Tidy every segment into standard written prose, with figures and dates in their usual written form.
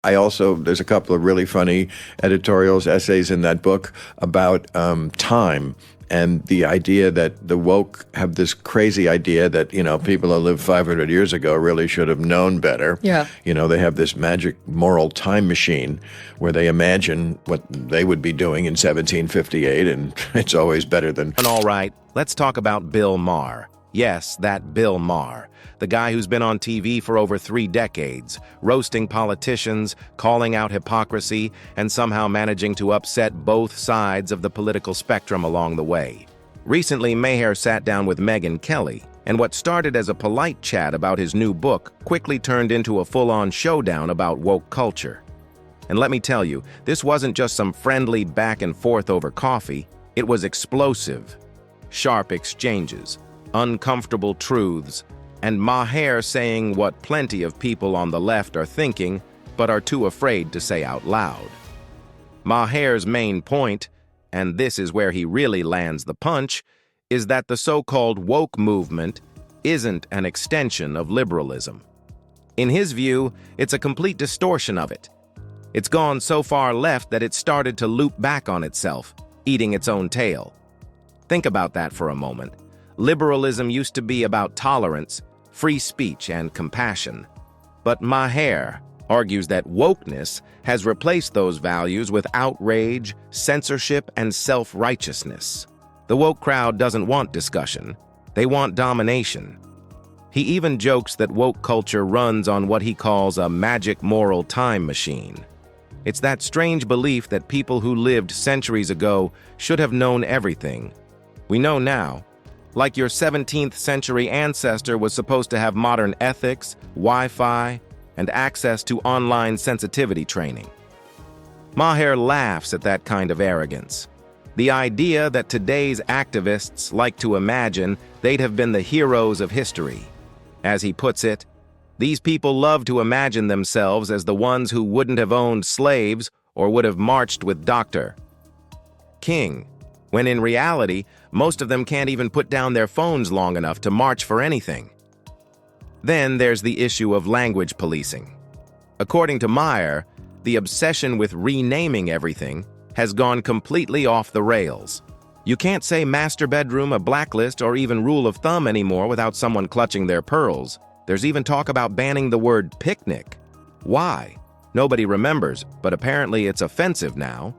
There's a couple of really funny editorials, essays in that book about time and the idea that the woke have this crazy idea that, people who lived 500 years ago really should have known better. Yeah. They have this magic moral time machine where they imagine what they would be doing in 1758, and it's always better than... And all right, let's talk about Bill Maher. Yes, that Bill Maher, the guy who's been on TV for over 3 decades, roasting politicians, calling out hypocrisy, and somehow managing to upset both sides of the political spectrum along the way. Recently, Maher sat down with Megyn Kelly, and what started as a polite chat about his new book quickly turned into a full-on showdown about woke culture. And let me tell you, this wasn't just some friendly back and forth over coffee. It was explosive. Sharp exchanges, uncomfortable truths, and Maher saying what plenty of people on the left are thinking but are too afraid to say out loud. Maher's main point, and this is where he really lands the punch, is that the so-called woke movement isn't an extension of liberalism. In his view, it's a complete distortion of it. It's gone so far left that it started to loop back on itself, eating its own tail. Think about that for a moment. Liberalism used to be about tolerance, free speech, and compassion. But Maher argues that wokeness has replaced those values with outrage, censorship, and self-righteousness. The woke crowd doesn't want discussion. They want domination. He even jokes that woke culture runs on what he calls a magic moral time machine. It's that strange belief that people who lived centuries ago should have known everything. We know now. Like your 17th century ancestor was supposed to have modern ethics, Wi-Fi, and access to online sensitivity training. Maher laughs at that kind of arrogance. The idea that today's activists like to imagine they'd have been the heroes of history. As he puts it, these people love to imagine themselves as the ones who wouldn't have owned slaves or would have marched with Dr. King, when in reality, most of them can't even put down their phones long enough to march for anything. Then there's the issue of language policing. According to Maher, the obsession with renaming everything has gone completely off the rails. You can't say master bedroom, a blacklist, or even rule of thumb anymore without someone clutching their pearls. There's even talk about banning the word picnic. Why? Nobody remembers, but apparently it's offensive now.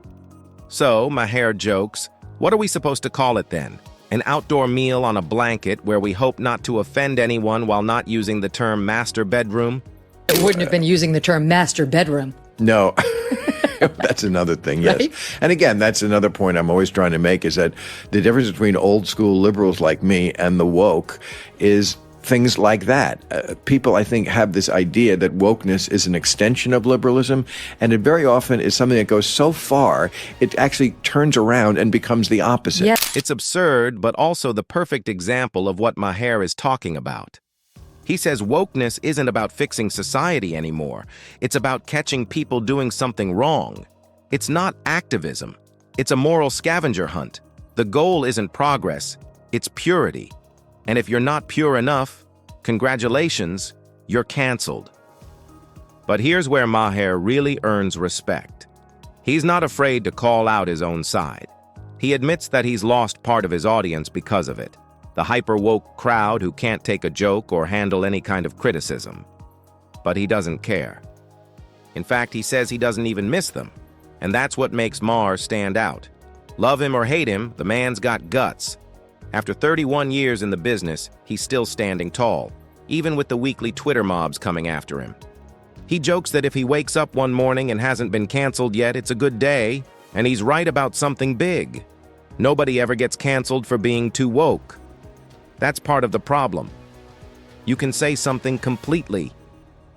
So, Maher jokes, what are we supposed to call it then? An outdoor meal on a blanket where we hope not to offend anyone while not using the term master bedroom? It wouldn't have been using the term master bedroom. No. That's another thing, yes. Right? And again, that's another point I'm always trying to make, is that the difference between old school liberals like me and the woke is things like that. People, I think, have this idea that wokeness is an extension of liberalism, and it very often is something that goes so far, it actually turns around and becomes the opposite. Yes. It's absurd, but also the perfect example of what Maher is talking about. He says wokeness isn't about fixing society anymore. It's about catching people doing something wrong. It's not activism. It's a moral scavenger hunt. The goal isn't progress, it's purity. And if you're not pure enough, congratulations, you're canceled. But here's where Maher really earns respect. He's not afraid to call out his own side. He admits that he's lost part of his audience because of it. The hyper-woke crowd who can't take a joke or handle any kind of criticism. But he doesn't care. In fact, he says he doesn't even miss them. And that's what makes Maher stand out. Love him or hate him, the man's got guts. After 31 years in the business, he's still standing tall, even with the weekly Twitter mobs coming after him. He jokes that if he wakes up one morning and hasn't been canceled yet, it's a good day, and he's right about something big. Nobody ever gets canceled for being too woke. That's part of the problem. You can say something completely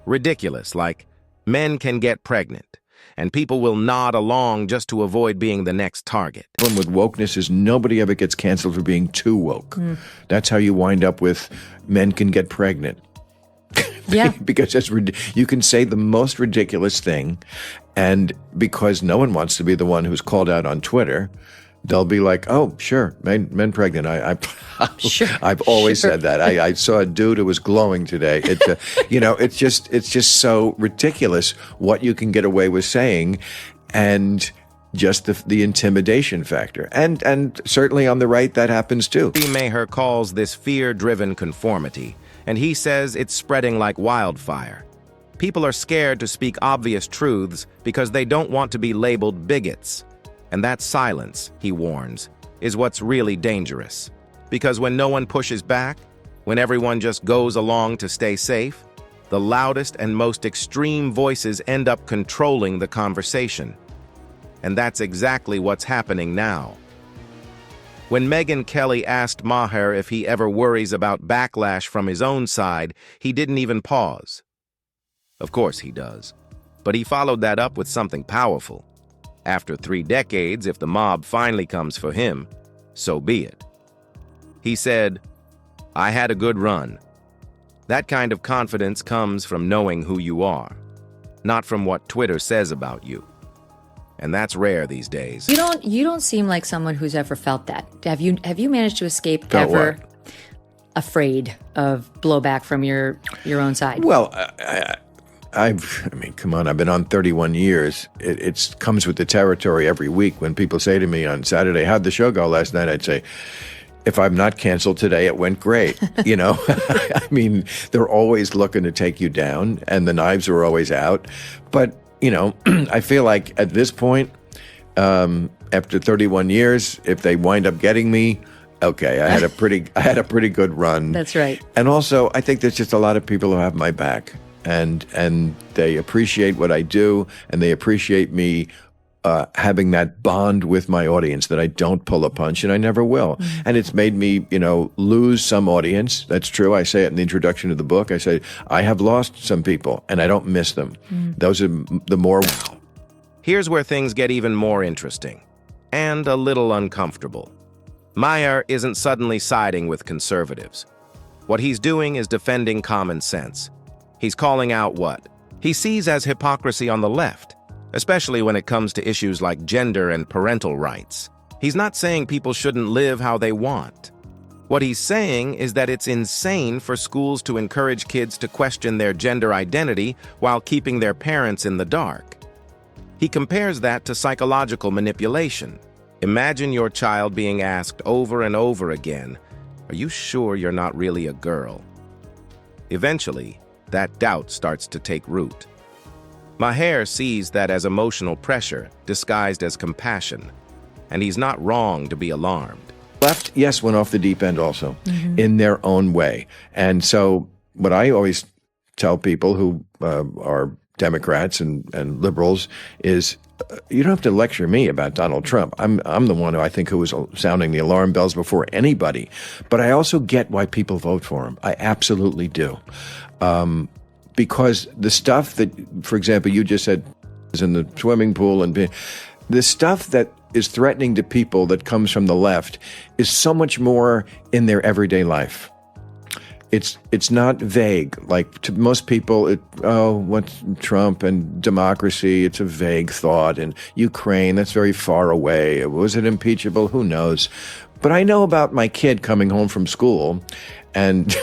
ridiculous, like, men can get pregnant, and people will nod along just to avoid being the next target. The problem with wokeness is nobody ever gets canceled for being too woke. That's how you wind up with men can get pregnant. Yeah. Because you can say the most ridiculous thing, and because no one wants to be the one who's called out on Twitter, they'll be like, "Oh, sure, men pregnant." Sure, I've always sure. said that. I saw a dude who was glowing today. It's just so ridiculous what you can get away with saying, and just the intimidation factor, and certainly on the right that happens too. Maher calls this fear-driven conformity, and he says it's spreading like wildfire. People are scared to speak obvious truths because they don't want to be labeled bigots. And that silence, he warns, is what's really dangerous. Because when no one pushes back, when everyone just goes along to stay safe, the loudest and most extreme voices end up controlling the conversation. And that's exactly what's happening now. When Megyn Kelly asked Maher if he ever worries about backlash from his own side, he didn't even pause. Of course he does. But he followed that up with something powerful. After 3 decades, if the mob finally comes for him, so be it. He said, "I had a good run." That kind of confidence comes from knowing who you are, not from what Twitter says about you. And that's rare these days. You don't seem like someone who's ever felt that. Have you managed to escape Felt ever what? afraid of blowback from your own side? Well, I mean, come on, I've been on 31 years. It comes with the territory every week. When people say to me on Saturday, "How'd the show go last night?" I'd say, if I'm not canceled today, it went great. I mean, they're always looking to take you down, and the knives are always out. But, I feel like at this point, after 31 years, if they wind up getting me, okay, I had a pretty good run. That's right. And also, I think there's just a lot of people who have my back, and they appreciate what I do, and they appreciate me having that bond with my audience, that I don't pull a punch, and I never will. And it's made me, lose some audience. That's true. I say it in the introduction to the book. I say, I have lost some people, and I don't miss them. Those are the more... Here's where things get even more interesting, and a little uncomfortable. Maher isn't suddenly siding with conservatives. What he's doing is defending common sense. He's calling out what he sees as hypocrisy on the left, especially when it comes to issues like gender and parental rights. He's not saying people shouldn't live how they want. What he's saying is that it's insane for schools to encourage kids to question their gender identity while keeping their parents in the dark. He compares that to psychological manipulation. Imagine your child being asked over and over again, "Are you sure you're not really a girl?" Eventually, that doubt starts to take root. Maher sees that as emotional pressure disguised as compassion, and he's not wrong to be alarmed. Left, yes, went off the deep end also, in their own way. And so what I always tell people who are Democrats and liberals is, you don't have to lecture me about Donald Trump. I'm the one who was sounding the alarm bells before anybody. But I also get why people vote for him. I absolutely do. Because the stuff that, for example, you just said is in the swimming pool, and the stuff that is threatening to people that comes from the left is so much more in their everyday life. It's not vague. Like, to most people, what's Trump and democracy? It's a vague thought. And Ukraine, that's very far away. Was it impeachable? Who knows? But I know about my kid coming home from school and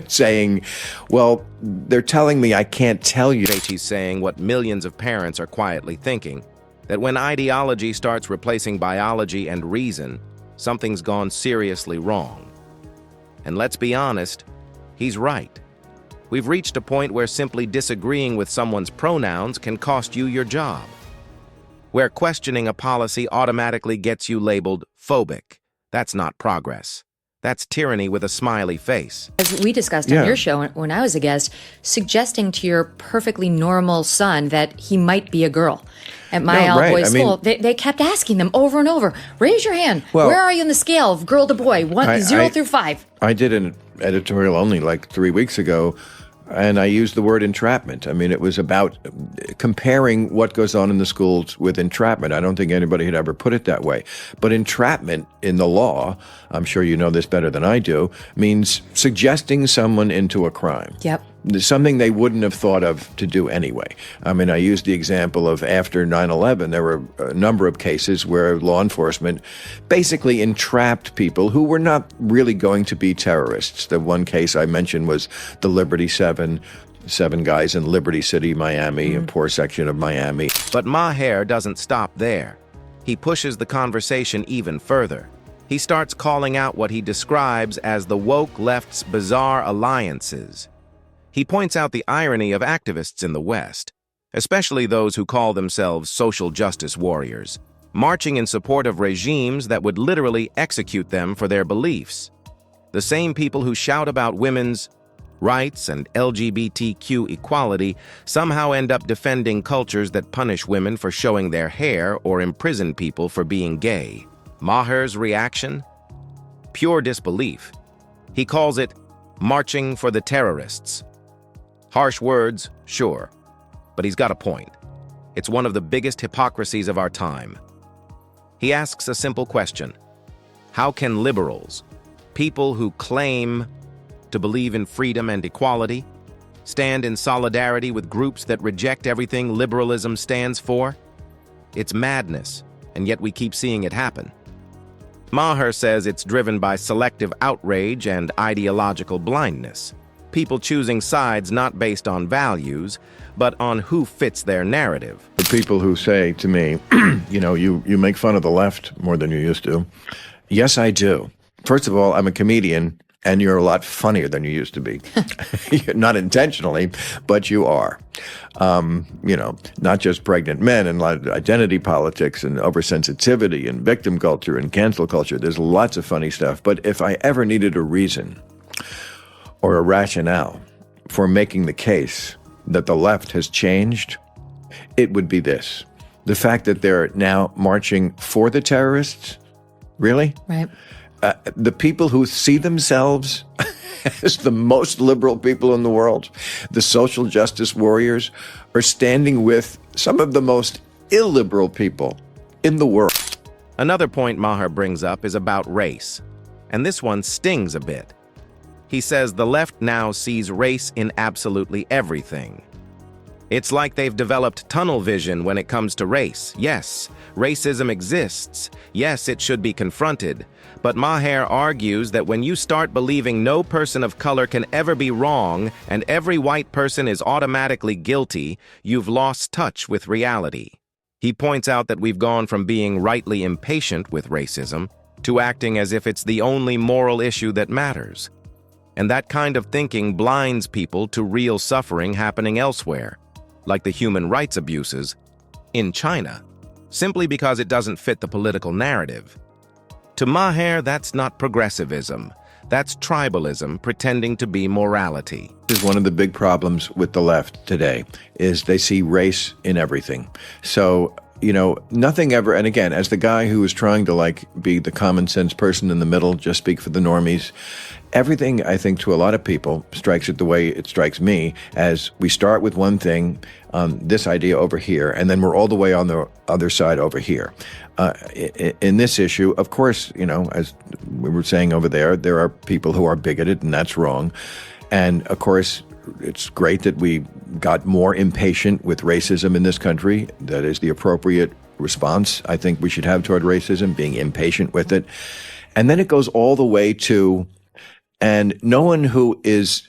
saying, well, they're telling me I can't tell you. He's saying what millions of parents are quietly thinking, that when ideology starts replacing biology and reason, something's gone seriously wrong. And let's be honest, he's right. We've reached a point where simply disagreeing with someone's pronouns can cost you your job. Where questioning a policy automatically gets you labeled phobic. That's not progress. That's tyranny with a smiley face. As we discussed on your show when I was a guest, suggesting to your perfectly normal son that he might be a girl. At my all-boys school, they kept asking them over and over, raise your hand. Well, where are you on the scale of girl to boy, 0 through 5? I did an editorial only like 3 weeks ago, and I used the word entrapment. I mean, it was about comparing what goes on in the schools with entrapment. I don't think anybody had ever put it that way. But entrapment in the law, I'm sure you know this better than I do, means suggesting someone into a crime. Yep. something they wouldn't have thought of to do anyway. I mean, I used the example of after 9/11, there were a number of cases where law enforcement basically entrapped people who were not really going to be terrorists. The one case I mentioned was the Liberty Seven guys in Liberty City, Miami, a poor section of Miami. But Maher doesn't stop there. He pushes the conversation even further. He starts calling out what he describes as the woke left's bizarre alliances. He points out the irony of activists in the West, especially those who call themselves social justice warriors, marching in support of regimes that would literally execute them for their beliefs. The same people who shout about women's rights and LGBTQ equality somehow end up defending cultures that punish women for showing their hair or imprison people for being gay. Maher's reaction? Pure disbelief. He calls it marching for the terrorists. Harsh words, sure, but he's got a point. It's one of the biggest hypocrisies of our time. He asks a simple question. How can liberals, people who claim to believe in freedom and equality, stand in solidarity with groups that reject everything liberalism stands for? It's madness, and yet we keep seeing it happen. Maher says it's driven by selective outrage and ideological blindness, people choosing sides not based on values, but on who fits their narrative. The people who say to me, you make fun of the left more than you used to. Yes, I do. First of all, I'm a comedian, and you're a lot funnier than you used to be. Not intentionally, but you are. Not just pregnant men and identity politics and oversensitivity and victim culture and cancel culture. There's lots of funny stuff. But if I ever needed a reason or a rationale for making the case that the left has changed, it would be this. The fact that they're now marching for the terrorists, really? Right. The people who see themselves as the most liberal people in the world, the social justice warriors, are standing with some of the most illiberal people in the world. Another point Maher brings up is about race, and this one stings a bit. He says the left now sees race in absolutely everything. It's like they've developed tunnel vision when it comes to race. Yes, racism exists. Yes, it should be confronted. But Maher argues that when you start believing no person of color can ever be wrong and every white person is automatically guilty, you've lost touch with reality. He points out that we've gone from being rightly impatient with racism to acting as if it's the only moral issue that matters. And that kind of thinking blinds people to real suffering happening elsewhere, like the human rights abuses in China, simply because it doesn't fit the political narrative. To Maher, that's not progressivism. That's tribalism pretending to be morality. This is one of the big problems with the left today, is they see race in everything. So, nothing ever, and again, as the guy who is trying to be the common sense person in the middle, just speak for the normies, everything, I think, to a lot of people strikes it the way it strikes me, as we start with one thing, this idea over here, and then we're all the way on the other side over here. In this issue, of course, as we were saying over there are people who are bigoted, and that's wrong. And of course, it's great that we got more impatient with racism in this country. That is the appropriate response I think we should have toward racism, being impatient with it. And then it goes all the way to, and no one who is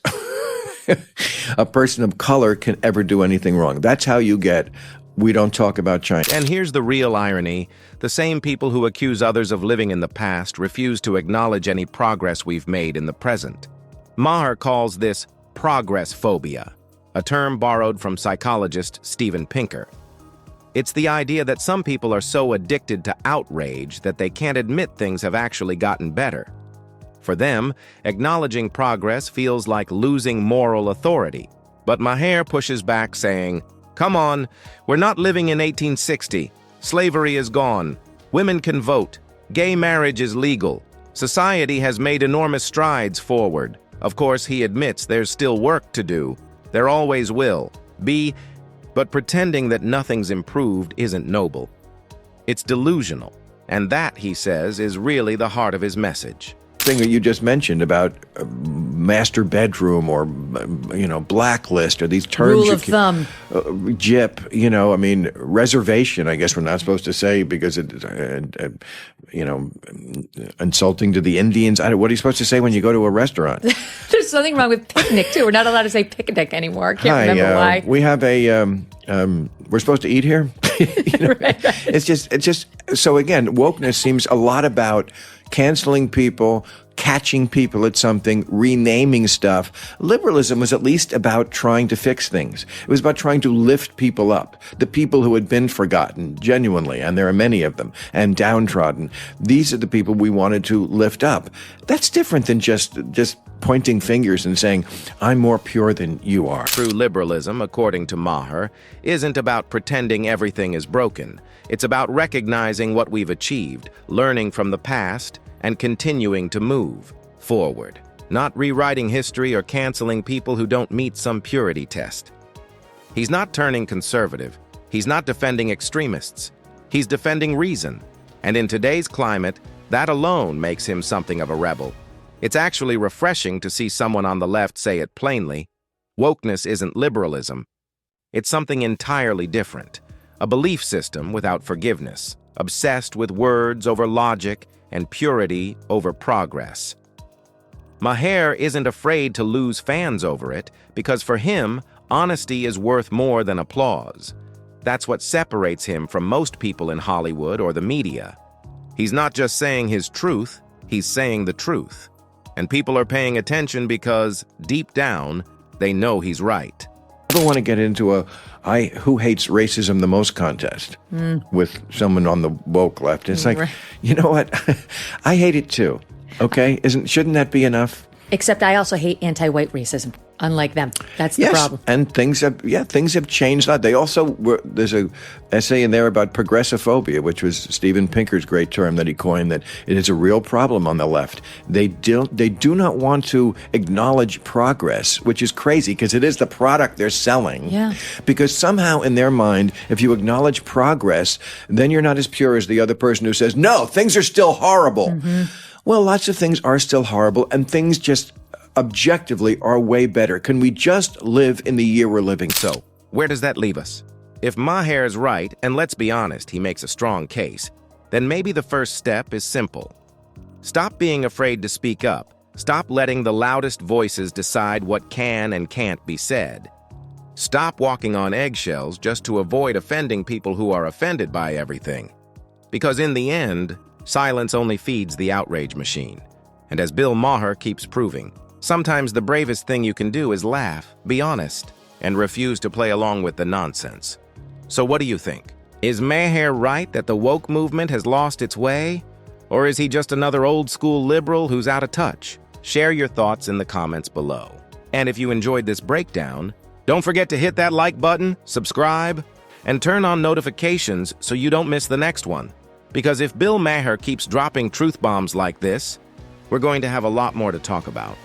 a person of color can ever do anything wrong. That's how you get, we don't talk about China. And here's the real irony. The same people who accuse others of living in the past refuse to acknowledge any progress we've made in the present. Maher calls this progress phobia, a term borrowed from psychologist Steven Pinker. It's the idea that some people are so addicted to outrage that they can't admit things have actually gotten better. For them, acknowledging progress feels like losing moral authority. But Maher pushes back, saying, "Come on, we're not living in 1860. Slavery is gone. Women can vote. Gay marriage is legal. Society has made enormous strides forward. Of course, he admits there's still work to do. There always will be, but pretending that nothing's improved isn't noble. It's delusional, and that, he says, is really the heart of his message." thing that you just mentioned about master bedroom or, blacklist or these terms. Rule of thumb. JIP, reservation, I guess we're not supposed to say because insulting to the Indians. What are you supposed to say when you go to a restaurant? There's something wrong with picnic, too. We're not allowed to say picnic anymore. I can't remember why. We have we're supposed to eat here? Right. It's just, so again, wokeness seems a lot about canceling people, catching people at something, renaming stuff. Liberalism was at least about trying to fix things. It was about trying to lift people up, the people who had been forgotten, genuinely, and there are many of them, and downtrodden. These are the people we wanted to lift up. That's different than just pointing fingers and saying, I'm more pure than you are. True liberalism, according to Maher, isn't about pretending everything is broken. It's about recognizing what we've achieved, learning from the past, and continuing to move forward, not rewriting history or canceling people who don't meet some purity test. He's not turning conservative. He's not defending extremists. He's defending reason. And in today's climate, that alone makes him something of a rebel. It's actually refreshing to see someone on the left say it plainly. Wokeness isn't liberalism. It's something entirely different. A belief system without forgiveness, obsessed with words over logic and purity over progress. Maher isn't afraid to lose fans over it because for him, honesty is worth more than applause. That's what separates him from most people in Hollywood or the media. He's not just saying his truth, he's saying the truth. And people are paying attention because, deep down, they know he's right. I don't want to get into a who hates racism the most contest with someone on the woke left. It's like, you know what? I hate it too. Okay? Shouldn't that be enough? Except I also hate anti-white racism, unlike them. That's the problem. And things have changed. They also there's a essay in there about progressivophobia, which was Steven Pinker's great term that he coined, that it is a real problem on the left. They do not want to acknowledge progress, which is crazy because it is the product they're selling. Yeah. Because somehow in their mind, if you acknowledge progress, then you're not as pure as the other person who says, no, things are still horrible. Mm-hmm. Well, lots of things are still horrible, and things just objectively are way better. Can we just live in the year we're living? So, where does that leave us? If Maher's right, and let's be honest, he makes a strong case, then maybe the first step is simple. Stop being afraid to speak up. Stop letting the loudest voices decide what can and can't be said. Stop walking on eggshells just to avoid offending people who are offended by everything. Because in the end, silence only feeds the outrage machine. And as Bill Maher keeps proving, sometimes the bravest thing you can do is laugh, be honest, and refuse to play along with the nonsense. So what do you think? Is Maher right that the woke movement has lost its way? Or is he just another old-school liberal who's out of touch? Share your thoughts in the comments below. And if you enjoyed this breakdown, don't forget to hit that like button, subscribe, and turn on notifications so you don't miss the next one. Because if Bill Maher keeps dropping truth bombs like this, we're going to have a lot more to talk about.